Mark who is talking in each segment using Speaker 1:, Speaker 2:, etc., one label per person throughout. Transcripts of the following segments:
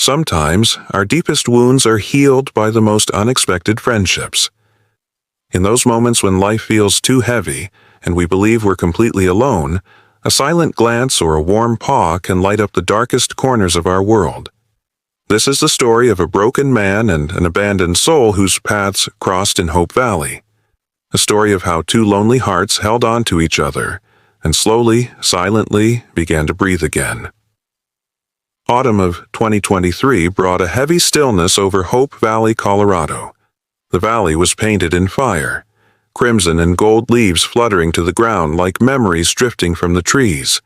Speaker 1: Sometimes our deepest wounds are healed by the most unexpected friendships. In those moments when life feels too heavy and we believe we're completely alone, a silent glance or a warm paw can light up the darkest corners of our world. This is the story of a broken man and an abandoned soul whose paths crossed in Hope Valley. A story of how two lonely hearts held on to each other and slowly, silently began to breathe again. Autumn of 2023 brought a heavy stillness over Hope Valley, Colorado. The valley was painted in fire, crimson and gold leaves fluttering to the ground like memories drifting from the trees.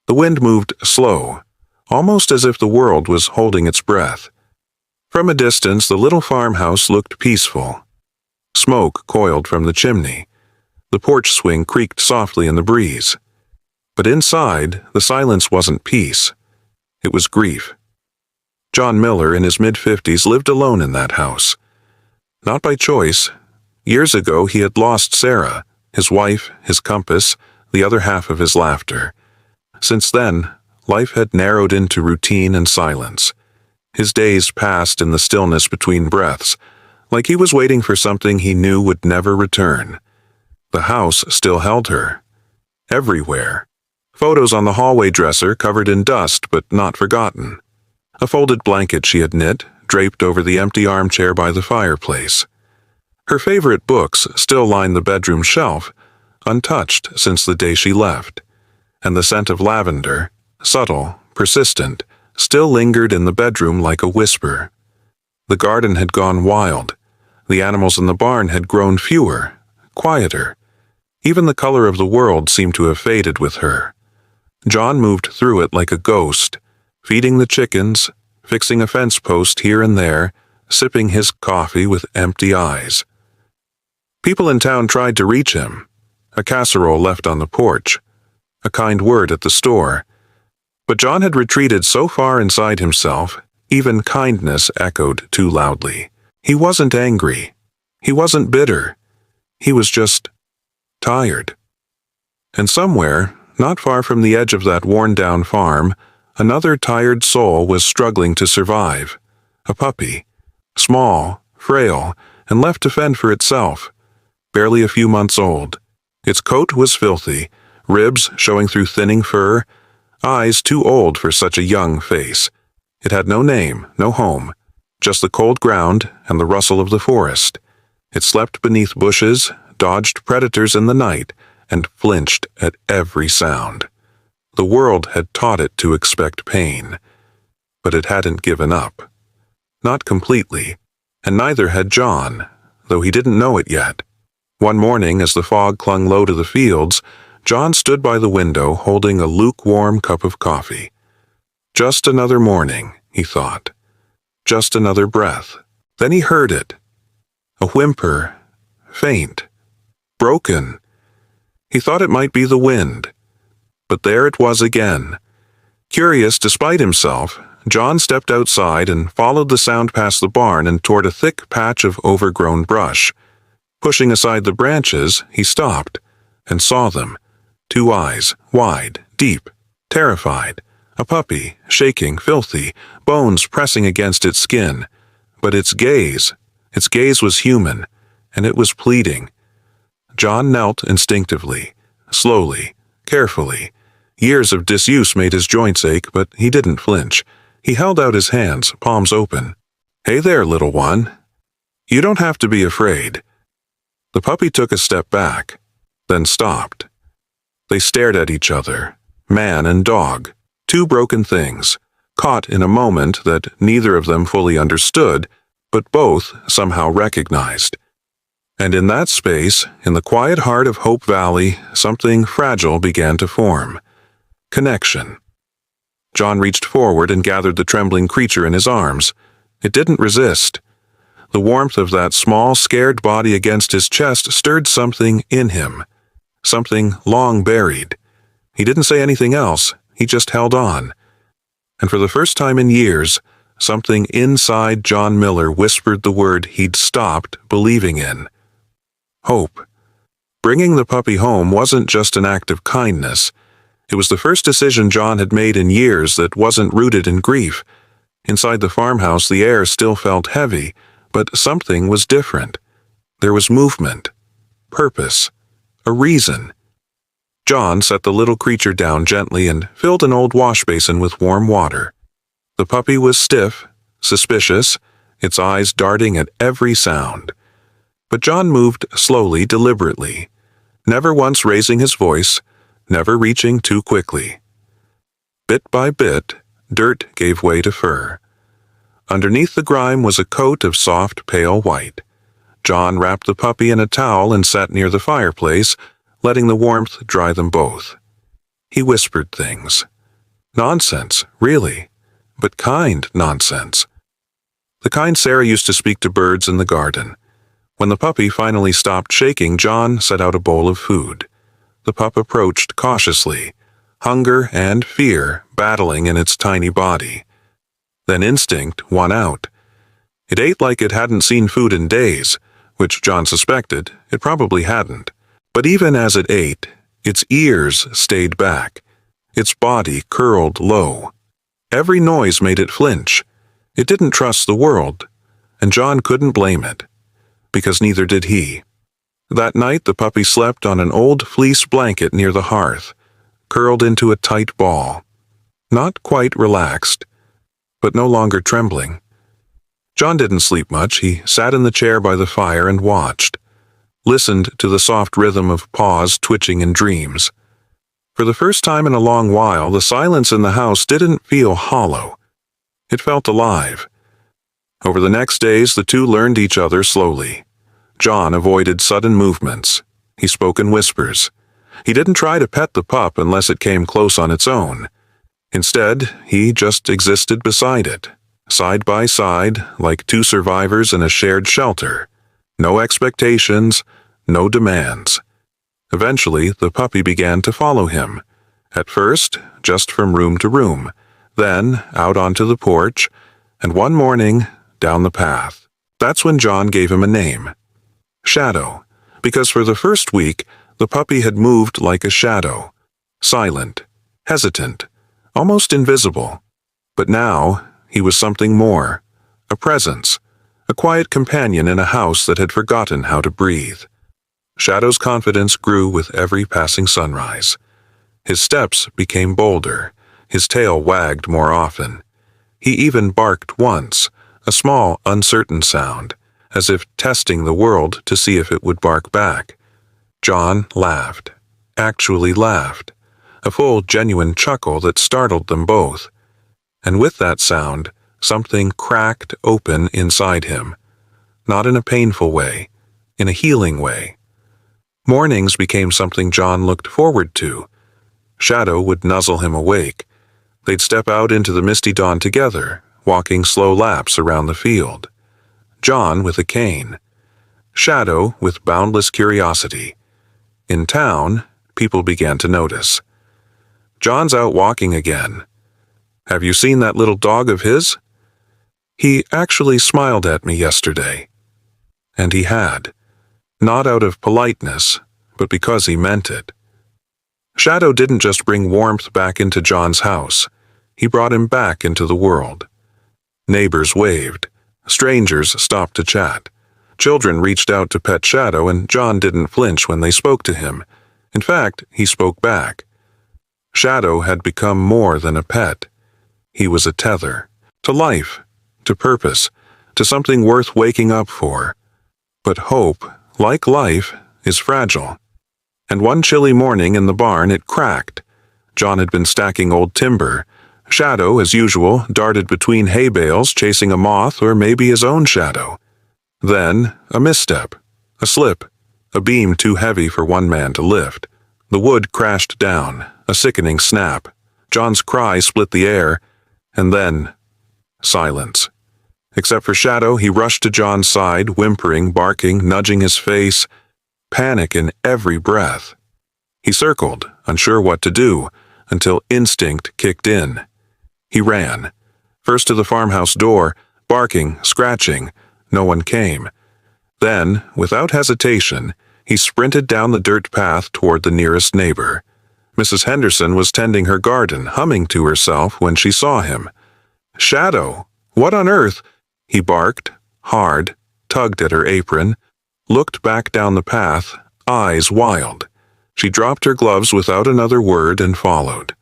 Speaker 1: The wind moved slow, almost as if the world was holding its breath. From a distance, the little farmhouse looked peaceful. Smoke coiled from the chimney. The porch swing creaked softly in the breeze. But inside, the silence wasn't peace. It was grief. John Miller, in his mid-50s, lived alone in that house. Not by choice. Years ago, he had lost Sarah, his wife, his compass, the other half of his laughter. Since then, life had narrowed into routine and silence. His days passed in the stillness between breaths, like he was waiting for something he knew would never return. The house still held her. Everywhere. Photos on the hallway dresser covered in dust but not forgotten. A folded blanket she had knit, draped over the empty armchair by the fireplace. Her favorite books still lined the bedroom shelf, untouched since the day she left. And the scent of lavender, subtle, persistent, still lingered in the bedroom like a whisper. The garden had gone wild. The animals in the barn had grown fewer, quieter. Even the color of the world seemed to have faded with her. John moved through it like a ghost, feeding the chickens, fixing a fence post here and there, sipping his coffee with empty eyes. People in town tried to reach him. A casserole left on the porch, a kind word at the store. But John had retreated so far inside himself, even kindness echoed too loudly. He wasn't angry. He wasn't bitter. He was just tired. And somewhere, not far from the edge of that worn-down farm, another tired soul was struggling to survive. A puppy. Small, frail, and left to fend for itself. Barely a few months old. Its coat was filthy, ribs showing through thinning fur, eyes too old for such a young face. It had no name, no home, just the cold ground and the rustle of the forest. It slept beneath bushes, dodged predators in the night, and flinched at every sound. The world had taught it to expect pain, but it hadn't given up. Not completely, and neither had John, though he didn't know it yet. One morning, as the fog clung low to the fields, John stood by the window holding a lukewarm cup of coffee. Just another morning, he thought. Just another breath. Then he heard it. A whimper, faint, broken. He thought it might be the wind. But there it was again. Curious despite himself, John stepped outside and followed the sound past the barn and toward a thick patch of overgrown brush. Pushing aside the branches, he stopped and saw them. Two eyes, wide, deep, terrified. A puppy, shaking, filthy, bones pressing against its skin. But its gaze was human, and it was pleading. John knelt instinctively, slowly, carefully. Years of disuse made his joints ache, but he didn't flinch. He held out his hands, palms open. "Hey there, little one. You don't have to be afraid." The puppy took a step back, then stopped. They stared at each other, man and dog, two broken things, caught in a moment that neither of them fully understood, but both somehow recognized. And in that space, in the quiet heart of Hope Valley, something fragile began to form. Connection. John reached forward and gathered the trembling creature in his arms. It didn't resist. The warmth of that small, scared body against his chest stirred something in him, something long buried. He didn't say anything else, he just held on. And for the first time in years, something inside John Miller whispered the word he'd stopped believing in. Hope. Bringing the puppy home wasn't just an act of kindness. It was the first decision John had made in years that wasn't rooted in grief. Inside the farmhouse, the air still felt heavy, but something was different. There was movement, purpose, a reason. John set the little creature down gently and filled an old wash basin with warm water. The puppy was stiff, suspicious, its eyes darting at every sound. But John moved slowly, deliberately, never once raising his voice, never reaching too quickly. Bit by bit, dirt gave way to fur. Underneath the grime was a coat of soft, pale white. John wrapped the puppy in a towel and sat near the fireplace, letting the warmth dry them both. He whispered things. Nonsense, really, but kind nonsense. The kind Sarah used to speak to birds in the garden. When the puppy finally stopped shaking, John set out a bowl of food. The pup approached cautiously, hunger and fear battling in its tiny body. Then instinct won out. It ate like it hadn't seen food in days, which John suspected it probably hadn't. But even as it ate, its ears stayed back. Its body curled low. Every noise made it flinch. It didn't trust the world, and John couldn't blame it, because neither did he. That night the puppy slept on an old fleece blanket near the hearth, curled into a tight ball. Not quite relaxed, but no longer trembling. John didn't sleep much. He sat in the chair by the fire and watched, listened to the soft rhythm of paws twitching in dreams. For the first time in a long while, the silence in the house didn't feel hollow. It felt alive. Over the next days, the two learned each other slowly. John avoided sudden movements. He spoke in whispers. He didn't try to pet the pup unless it came close on its own. Instead, he just existed beside it, side by side, like two survivors in a shared shelter. No expectations, no demands. Eventually, the puppy began to follow him. At first, just from room to room, then out onto the porch, and one morning, down the path. That's when John gave him a name. Shadow, because for the first week, the puppy had moved like a shadow, silent, hesitant, almost invisible. But now, he was something more, a presence, a quiet companion in a house that had forgotten how to breathe. Shadow's confidence grew with every passing sunrise. His steps became bolder, his tail wagged more often. He even barked once, a small, uncertain sound, as if testing the world to see if it would bark back. John laughed, actually laughed, a full, genuine chuckle that startled them both. And with that sound, something cracked open inside him. Not in a painful way, in a healing way. Mornings became something John looked forward to. Shadow would nuzzle him awake. They'd step out into the misty dawn together, walking slow laps around the field. John with a cane. Shadow with boundless curiosity. In town, people began to notice. John's out walking again. Have you seen that little dog of his? He actually smiled at me yesterday. And he had. Not out of politeness, but because he meant it. Shadow didn't just bring warmth back into John's house. He brought him back into the world. Neighbors waved. Strangers stopped to chat. Children reached out to pet Shadow, and John didn't flinch when they spoke to him. In fact, he spoke back. Shadow had become more than a pet. He was a tether. To life, to purpose, to something worth waking up for. But hope, like life, is fragile. And one chilly morning in the barn it cracked. John had been stacking old timber. Shadow, as usual, darted between hay bales chasing a moth or maybe his own shadow. Then, a misstep, a slip, a beam too heavy for one man to lift. The wood crashed down, a sickening snap. John's cry split the air, and then, silence. Except for Shadow, he rushed to John's side, whimpering, barking, nudging his face, panic in every breath. He circled, unsure what to do, until instinct kicked in. He ran, first to the farmhouse door, barking, scratching. No one came. Then, without hesitation, he sprinted down the dirt path toward the nearest neighbor. Mrs. Henderson was tending her garden, humming to herself when she saw him. "Shadow," What on earth? He barked, hard, tugged at her apron, looked back down the path, eyes wild. She dropped her gloves without another word and followed.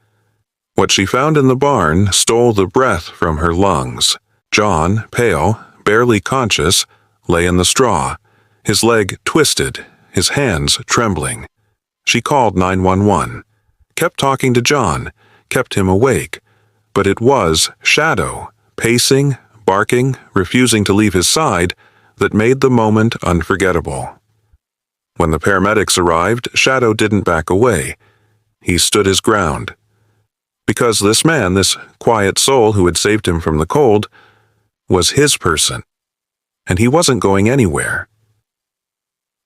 Speaker 1: What she found in the barn stole the breath from her lungs. John, pale, barely conscious, lay in the straw, his leg twisted, his hands trembling. She called 911, kept talking to John, kept him awake, but it was Shadow, pacing, barking, refusing to leave his side, that made the moment unforgettable. When the paramedics arrived, Shadow didn't back away. He stood his ground. Because this man, this quiet soul who had saved him from the cold, was his person, and he wasn't going anywhere.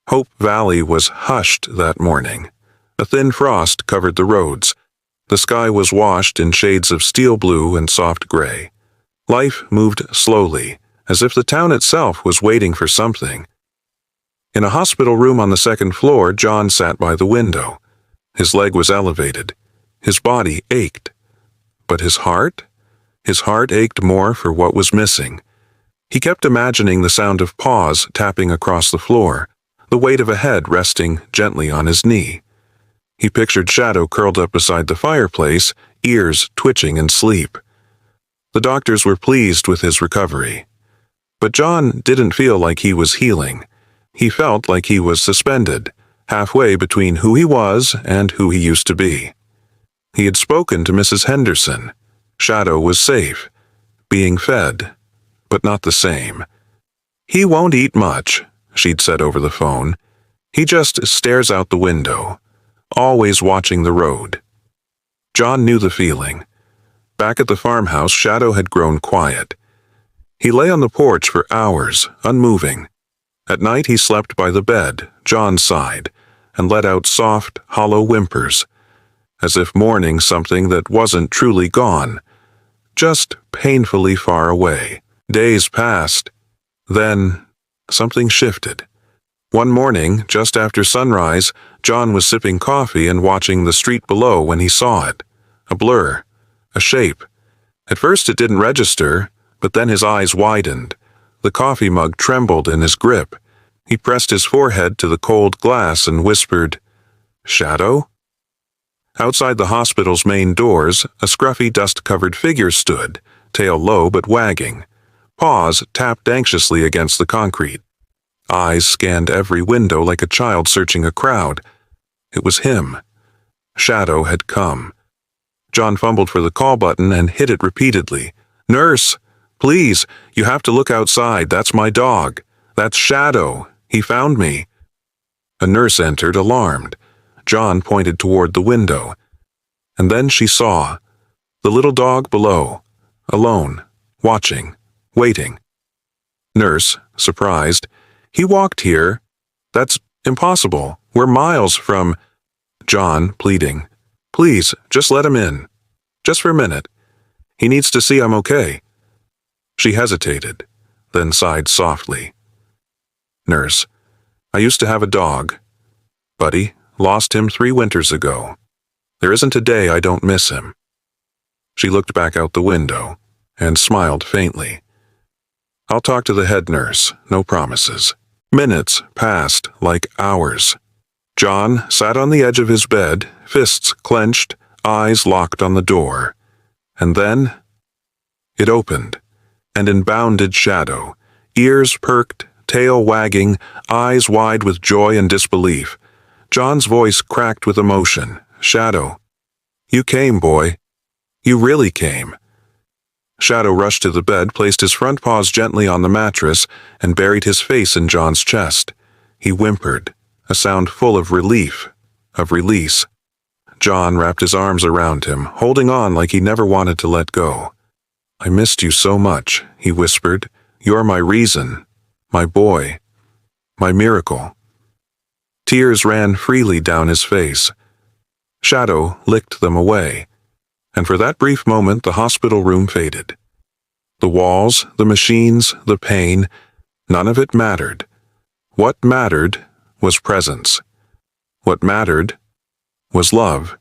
Speaker 1: Hope Valley was hushed that morning. A thin frost covered the roads. The sky was washed in shades of steel blue and soft gray. Life moved slowly, as if the town itself was waiting for something. In a hospital room on the second floor, John sat by the window. His leg was elevated. His body ached. But his heart? His heart ached more for what was missing. He kept imagining the sound of paws tapping across the floor, the weight of a head resting gently on his knee. He pictured Shadow curled up beside the fireplace, ears twitching in sleep. The doctors were pleased with his recovery. But John didn't feel like he was healing. He felt like he was suspended, halfway between who he was and who he used to be. He had spoken to Mrs. Henderson. Shadow was safe, being fed, but not the same. "He won't eat much," she'd said over the phone. "He just stares out the window, always watching the road." John knew the feeling. Back at the farmhouse, Shadow had grown quiet. He lay on the porch for hours, unmoving. At night he slept by the bed, John's side, and let out soft, hollow whimpers, as if mourning something that wasn't truly gone, just painfully far away. Days passed. Then something shifted. One morning, just after sunrise, John was sipping coffee and watching the street below when he saw it. A blur, a shape. At first it didn't register, but then his eyes widened. The coffee mug trembled in his grip. He pressed his forehead to the cold glass and whispered, "Shadow?" Outside the hospital's main doors, a scruffy dust-covered figure stood, tail low but wagging. Paws tapped anxiously against the concrete. Eyes scanned every window like a child searching a crowd. It was him. Shadow had come. John fumbled for the call button and hit it repeatedly. "Nurse, please, you have to look outside. That's my dog. That's Shadow. He found me." A nurse entered, alarmed. John pointed toward the window. And then she saw the little dog below, alone, watching, waiting. Nurse, surprised, "He walked here. That's impossible. We're miles from—" John, pleading, "Please, just let him in. Just for a minute. He needs to see I'm okay." She hesitated, then sighed softly. "Nurse, I used to have a dog. Buddy, lost him 3 winters ago. There isn't a day I don't miss him." She looked back out the window and smiled faintly. "I'll talk to the head nurse, no promises." Minutes passed like hours. John sat on the edge of his bed, fists clenched, eyes locked on the door. And then it opened, and in bounded Shadow, ears perked, tail wagging, eyes wide with joy and disbelief. John's voice cracked with emotion. "Shadow, you came, boy. You really came." Shadow rushed to the bed, placed his front paws gently on the mattress, and buried his face in John's chest. He whimpered, a sound full of relief, of release. John wrapped his arms around him, holding on like he never wanted to let go. "I missed you so much," he whispered. "You're my reason, my boy, my miracle." Tears ran freely down his face. Shadow licked them away, and for that brief moment the hospital room faded. The walls, the machines, the pain, none of it mattered. What mattered was presence. What mattered was love.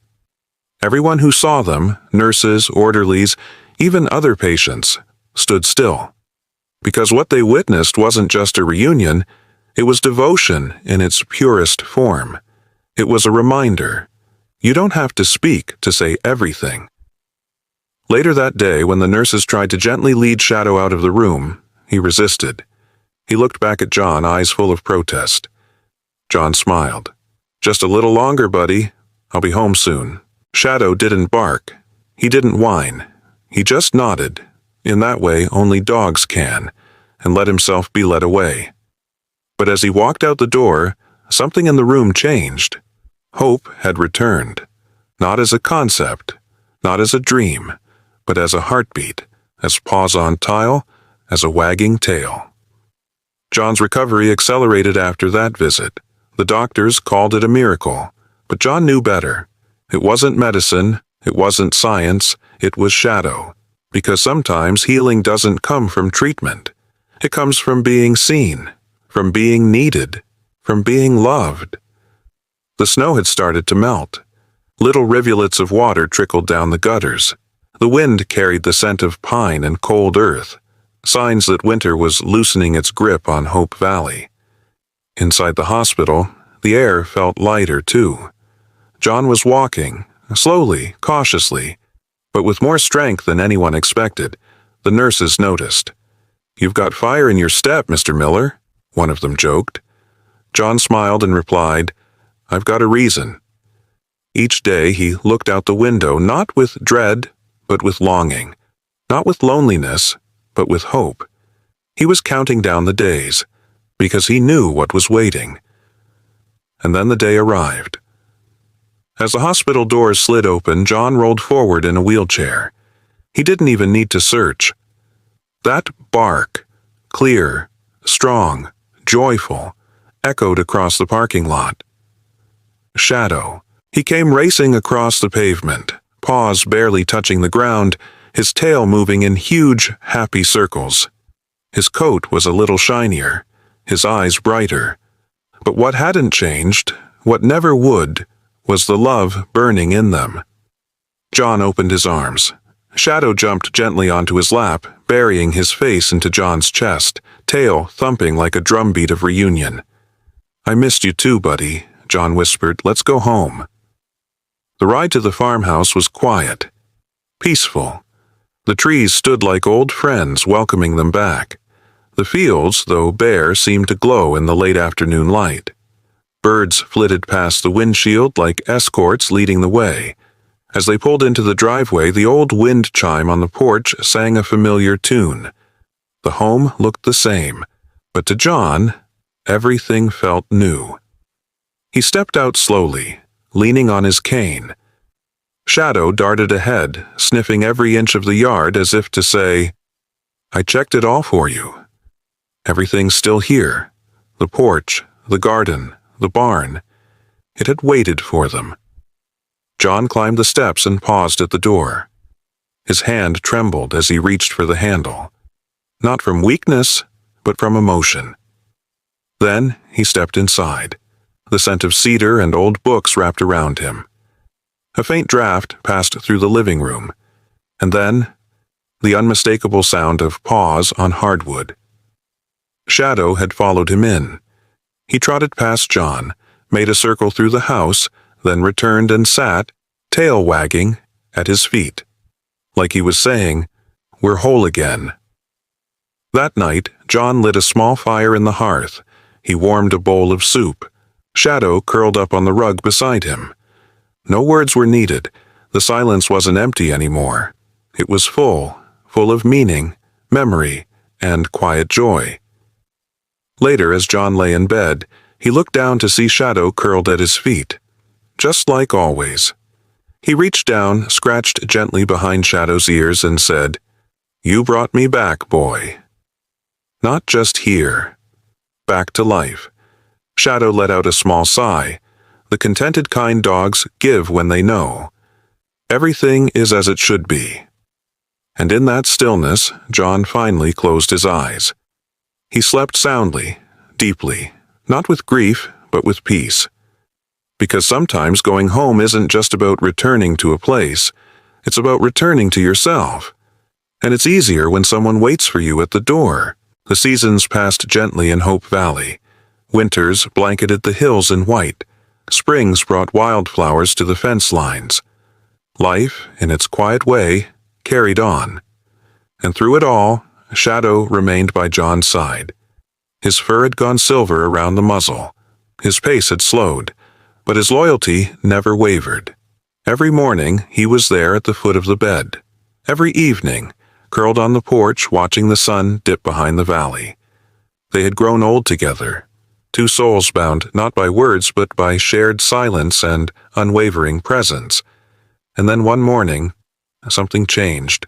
Speaker 1: Everyone who saw them, nurses, orderlies, even other patients, stood still. Because what they witnessed wasn't just a reunion, it was devotion in its purest form. It was a reminder. You don't have to speak to say everything. Later that day, when the nurses tried to gently lead Shadow out of the room, he resisted. He looked back at John, eyes full of protest. John smiled. "Just a little longer, buddy. I'll be home soon." Shadow didn't bark. He didn't whine. He just nodded, in that way only dogs can, and let himself be led away. But as he walked out the door, something in the room changed. Hope had returned, not as a concept, not as a dream, but as a heartbeat, as paws on tile, as a wagging tail. John's recovery accelerated after that visit. The doctors called it a miracle, but John knew better. It wasn't medicine, it wasn't science, it was Shadow. Because sometimes healing doesn't come from treatment. It comes from being seen, from being needed, from being loved. The snow had started to melt. Little rivulets of water trickled down the gutters. The wind carried the scent of pine and cold earth, signs that winter was loosening its grip on Hope Valley. Inside the hospital, the air felt lighter too. John was walking, slowly, cautiously, but with more strength than anyone expected. The nurses noticed. "You've got fire in your step, Mr. Miller," one of them joked. John smiled and replied, "I've got a reason." Each day he looked out the window, not with dread, but with longing. Not with loneliness, but with hope. He was counting down the days, because he knew what was waiting. And then the day arrived. As the hospital doors slid open, John rolled forward in a wheelchair. He didn't even need to search. That bark, clear, strong, joyful, echoed across the parking lot. Shadow. He came racing across the pavement, paws barely touching the ground, his tail moving in huge, happy circles. His coat was a little shinier, his eyes brighter. But what hadn't changed, what never would, was the love burning in them. John opened his arms. Shadow jumped gently onto his lap, burying his face into John's chest, tail thumping like a drumbeat of reunion. "I missed you too, buddy," John whispered. "Let's go home." The ride to the farmhouse was quiet, peaceful. The trees stood like old friends welcoming them back. The fields, though bare, seemed to glow in the late afternoon light. Birds flitted past the windshield like escorts leading the way. As they pulled into the driveway, the old wind chime on the porch sang a familiar tune. The home looked the same, but to John, everything felt new. He stepped out slowly, leaning on his cane. Shadow darted ahead, sniffing every inch of the yard as if to say, "I checked it all for you. Everything's still here. The porch, the garden, the barn. It had waited for them." John climbed the steps and paused at the door. His hand trembled as he reached for the handle. Not from weakness, but from emotion. Then he stepped inside. The scent of cedar and old books wrapped around him. A faint draft passed through the living room, and then the unmistakable sound of paws on hardwood. Shadow had followed him in. He trotted past John, made a circle through the house, then returned and sat, tail wagging, at his feet. Like he was saying, "We're whole again." That night, John lit a small fire in the hearth. He warmed a bowl of soup. Shadow curled up on the rug beside him. No words were needed. The silence wasn't empty anymore. It was full of meaning, memory, and quiet joy. Later, as John lay in bed, he looked down to see Shadow curled at his feet. Just like always. He reached down, scratched gently behind Shadow's ears, and said, "You brought me back, boy." Not just here. Back to life. Shadow let out a small sigh. The contented kind dogs give when they know. Everything is as it should be. And in that stillness, John finally closed his eyes. He slept soundly, deeply, not with grief, but with peace. Because sometimes going home isn't just about returning to a place, it's about returning to yourself. And it's easier when someone waits for you at the door. The seasons passed gently in Hope Valley. Winters blanketed the hills in white. Springs brought wildflowers to the fence lines. Life, in its quiet way, carried on. And through it all, Shadow remained by John's side. His fur had gone silver around the muzzle. His pace had slowed, but his loyalty never wavered. Every morning he was there at the foot of the bed. Every evening, curled on the porch watching the sun dip behind the valley. They had grown old together, two souls bound not by words but by shared silence and unwavering presence. And then one morning, something changed.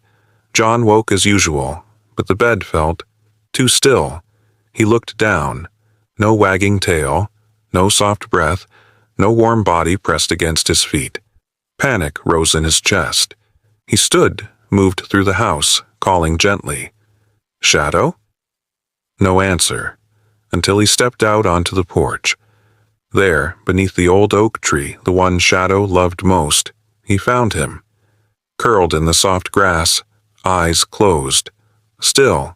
Speaker 1: John woke as usual, but the bed felt too still. He looked down. No wagging tail, no soft breath, no warm body pressed against his feet. Panic rose in his chest. He stood, moved through the house, calling gently. "Shadow?" No answer, until he stepped out onto the porch. There, beneath the old oak tree, the one Shadow loved most, he found him. Curled in the soft grass, eyes closed. Still,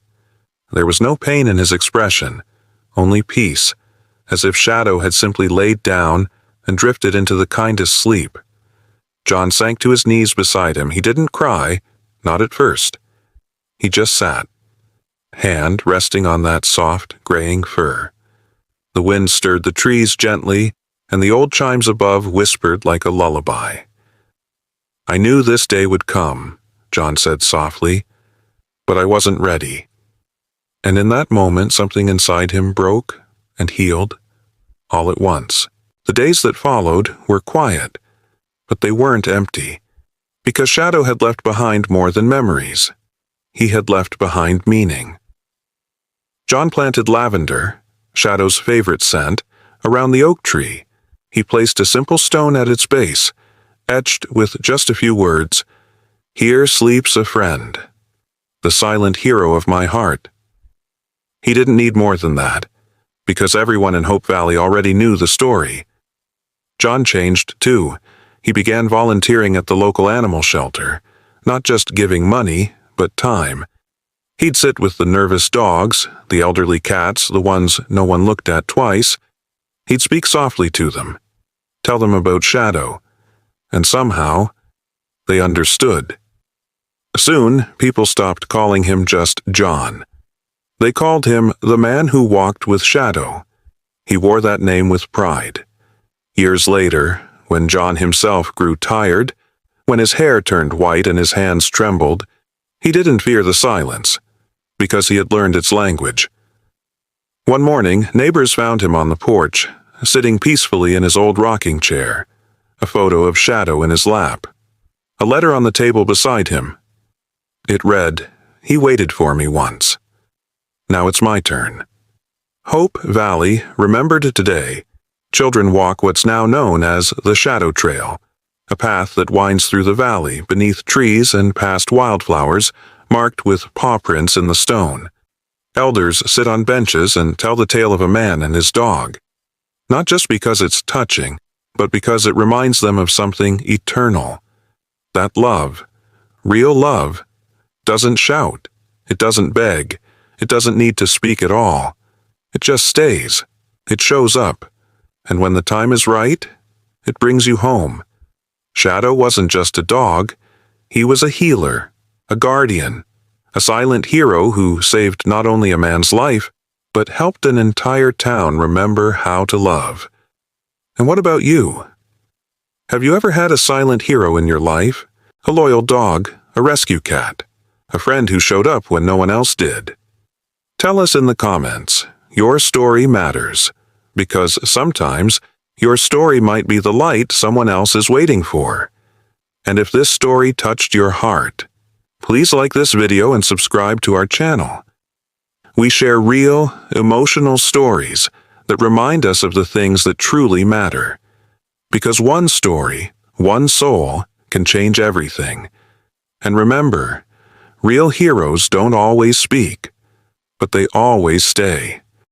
Speaker 1: there was no pain in his expression, only peace, as if Shadow had simply laid down and drifted into the kindest sleep. John sank to his knees beside him. He didn't cry, not at first. He just sat, hand resting on that soft, graying fur. The wind stirred the trees gently, and the old chimes above whispered like a lullaby. "I knew this day would come," John said softly, "but I wasn't ready." And in that moment something inside him broke and healed, all at once. The days that followed were quiet, but they weren't empty, because Shadow had left behind more than memories. He had left behind meaning. John planted lavender, Shadow's favorite scent, around the oak tree. He placed a simple stone at its base, etched with just a few words, "Here sleeps a friend, the silent hero of my heart." He didn't need more than that, because everyone in Hope Valley already knew the story. John changed, too. He began volunteering at the local animal shelter, not just giving money, but time. He'd sit with the nervous dogs, the elderly cats, the ones no one looked at twice. He'd speak softly to them, tell them about Shadow, and somehow, they understood. Soon, people stopped calling him just John. They called him the man who walked with Shadow. He wore that name with pride. Years later, when John himself grew tired, when his hair turned white and his hands trembled, he didn't fear the silence, because he had learned its language. One morning, neighbors found him on the porch, sitting peacefully in his old rocking chair, a photo of Shadow in his lap, a letter on the table beside him. It read, "He waited for me once. Now it's my turn." Hope Valley, remembered today. Children walk what's now known as the Shadow Trail, a path that winds through the valley beneath trees and past wildflowers marked with paw prints in the stone. Elders sit on benches and tell the tale of a man and his dog, not just because it's touching, but because it reminds them of something eternal. That love, real love, doesn't shout, it doesn't beg, it doesn't need to speak at all. It just stays, it shows up, and when the time is right, it brings you home. Shadow wasn't just a dog, he was a healer, a guardian, a silent hero who saved not only a man's life, but helped an entire town remember how to love. And what about you? Have you ever had a silent hero in your life? A loyal dog, a rescue cat, a friend who showed up when no one else did? Tell us in the comments. Your story matters, because sometimes your story might be the light someone else is waiting for. And if this story touched your heart, please like this video and subscribe to our channel. We share real, emotional stories that remind us of the things that truly matter. Because one story, one soul, can change everything. And remember, real heroes don't always speak, but they always stay.